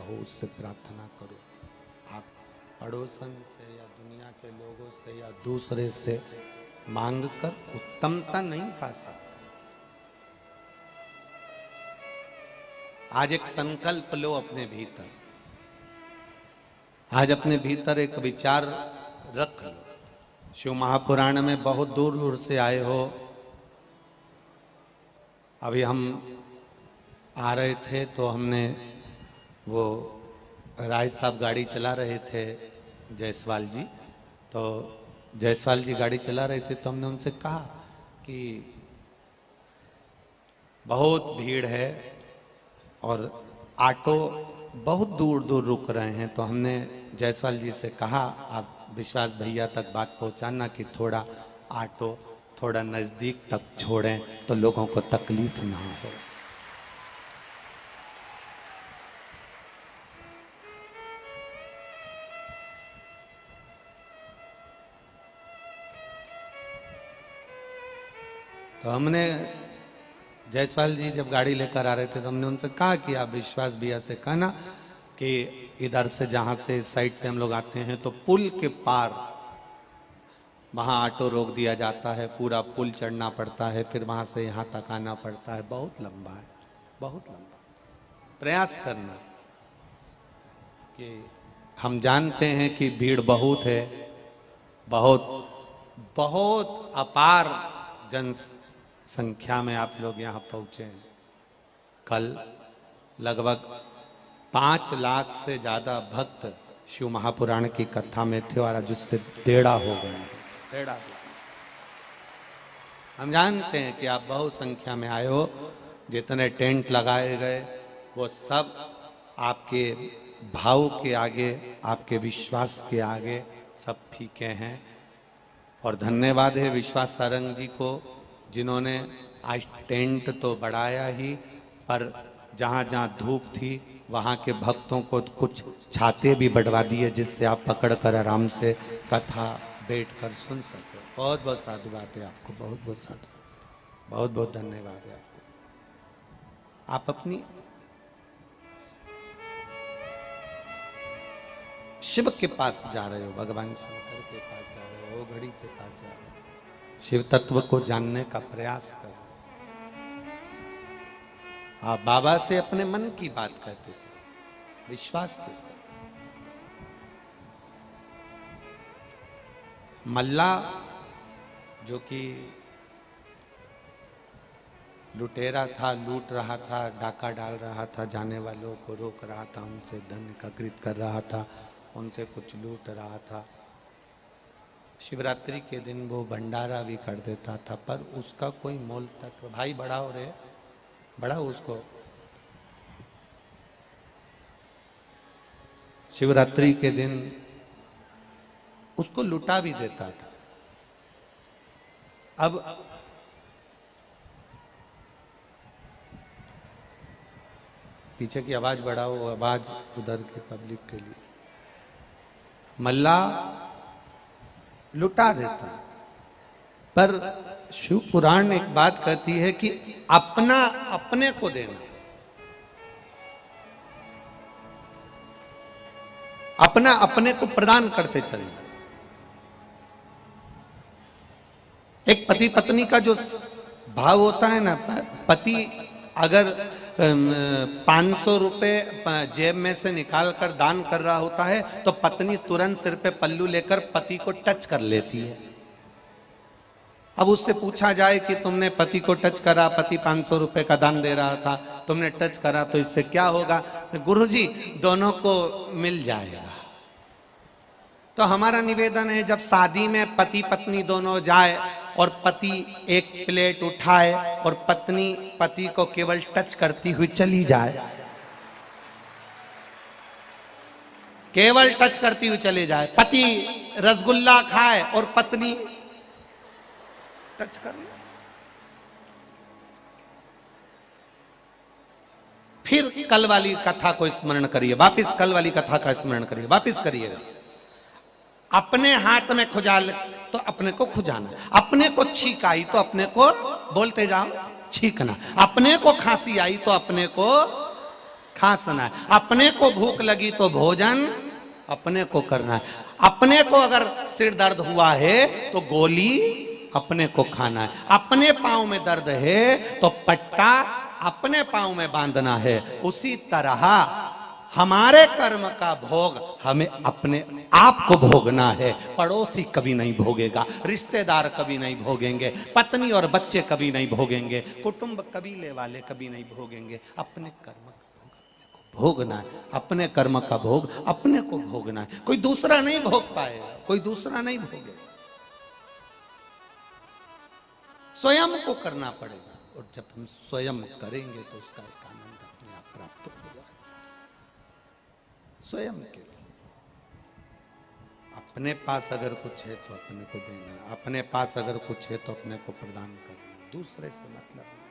कहो, उससे प्रार्थना करो। आप पड़ोसन से या दुनिया के लोगों से या दूसरे से मांग कर उत्तमता नहीं पा सकते। आज एक संकल्प लो अपने भीतर, आज अपने भीतर एक विचार रख लो। शिव महापुराण में बहुत दूर दूर से आए हो। अभी हम आ रहे थे तो हमने वो राय साहब गाड़ी चला रहे थे, जायसवाल जी, तो जायसवाल जी गाड़ी चला रहे थे तो हमने उनसे कहा कि बहुत भीड़ है और ऑटो बहुत दूर दूर रुक रहे हैं। तो हमने जायसवाल जी से कहा आप विश्वास भैया तक बात पहुंचाना कि थोड़ा ऑटो थोड़ा नजदीक तक छोड़ें तो लोगों को तकलीफ ना हो। तो हमने जायसवाल जी जब गाड़ी लेकर आ रहे थे तो हमने उनसे कहा कि आप विश्वास भैया से कहना कि इधर से जहां से साइड से हम लोग आते हैं तो पुल के पार वहां ऑटो रोक दिया जाता है, पूरा पुल चढ़ना पड़ता है, फिर वहां से यहां तक आना पड़ता है, बहुत लंबा है, बहुत लंबा। प्रयास करना कि हम जानते हैं कि भीड़ बहुत है, बहुत बहुत अपार जनसंख्या में आप लोग यहाँ पहुंचे हैं। कल लगभग 5 लाख से ज्यादा भक्त शिव महापुराण की कथा में थे और आज उससे डेढ़ा हो गए। हम जानते हैं कि आप बहुत संख्या में आए हो। जितने टेंट लगाए गए वो सब आपके भाव के आगे, आपके विश्वास के आगे सब फीके हैं। और धन्यवाद है विश्वास सारंग जी को, जिन्होंने आज टेंट तो बढ़ाया ही, पर जहाँ जहाँ धूप थी वहाँ के भक्तों को कुछ छाते भी बढ़वा दिए जिससे आप पकड़कर आराम से कथा बैठकर सुन सके। बहुत बहुत साधुवाद है आपको, बहुत बहुत साधुवाद, बहुत बहुत धन्यवाद है आपको। आप अपनी शिव के पास जा रहे हो, भगवान शंकर के पास जा रहे हो, घड़ी के पास जा रहे हो, शिव तत्व को जानने का प्रयास करो। आप बाबा से अपने मन की बात कहते थे, विश्वास के साथ। मल्ला जो कि लुटेरा था, लूट रहा था, डाका डाल रहा था, जाने वालों को रोक रहा था, उनसे धन एकत्रित कर रहा था, उनसे कुछ लूट रहा था। शिवरात्रि के दिन वो भंडारा भी कर देता था, पर उसका कोई मोल तत्व, भाई बढ़ाओ रे, बढ़ाओ उसको। शिवरात्रि के दिन उसको लुटा भी देता था। अब पीछे की आवाज बढ़ाओ, आवाज उधर की पब्लिक के लिए। मल्ला लुटा देता, पर शिव पुराण एक बात कहती है कि अपना अपने को देना, अपना अपने को प्रदान करते चले। एक पति पत्नी का जो भाव होता है ना, पति अगर 500 रुपए जेब में से निकाल कर दान कर रहा होता है तो पत्नी तुरंत सिर पे पल्लू लेकर पति को टच कर लेती है। अब उससे पूछा जाए कि तुमने पति को टच करा, पति 500 रुपए का दान दे रहा था, तुमने टच करा तो इससे क्या होगा? गुरुजी दोनों को मिल जाएगा। तो हमारा निवेदन है, जब शादी में पति पत्नी दोनों जाए और पति एक प्लेट उठाए और पत्नी पति को केवल टच करती हुई चली जाए, केवल टच करती हुई चले जाए, पति रसगुल्ला खाए और पत्नी टच कर ले, फिर कल वाली कथा को स्मरण करिए, वापिस कल वाली कथा का स्मरण करिए, वापिस करिएगा। अपने हाथ में खुजाल तो अपने को खुजाना, अपने को छींक आई तो अपने को बोलते जाओ छींकना, अपने को खांसी आई तो अपने को खांसना है। अपने को भूख लगी तो भोजन अपने को करना है। अपने को अगर सिर दर्द हुआ है तो गोली अपने को खाना है। अपने पांव में दर्द है तो पट्टा अपने पांव में बांधना है। उसी तरह हमारे कर्म का भोग हमें अपने आप को भोगना है। पड़ोसी कभी नहीं भोगेगा, रिश्तेदार कभी नहीं भोगेंगे, पत्नी और बच्चे कभी नहीं भोगेंगे, कुटुंब कबीले वाले कभी नहीं भोगेंगे। अपने कर्म का भोग अपने को भोगना है। अपने कर्म का भोग अपने को भोगना है। कोई दूसरा नहीं भोग पाएगा, कोई दूसरा नहीं भोगेगा, स्वयं को करना पड़ेगा। और जब हम स्वयं करेंगे तो उसका एक आनंद अपने आप प्राप्त हो जाएगा। स्वयं के लिए अपने पास अगर कुछ है तो अपने को देना, अपने पास अगर कुछ है तो अपने को प्रदान करना, दूसरे से मतलब नहीं।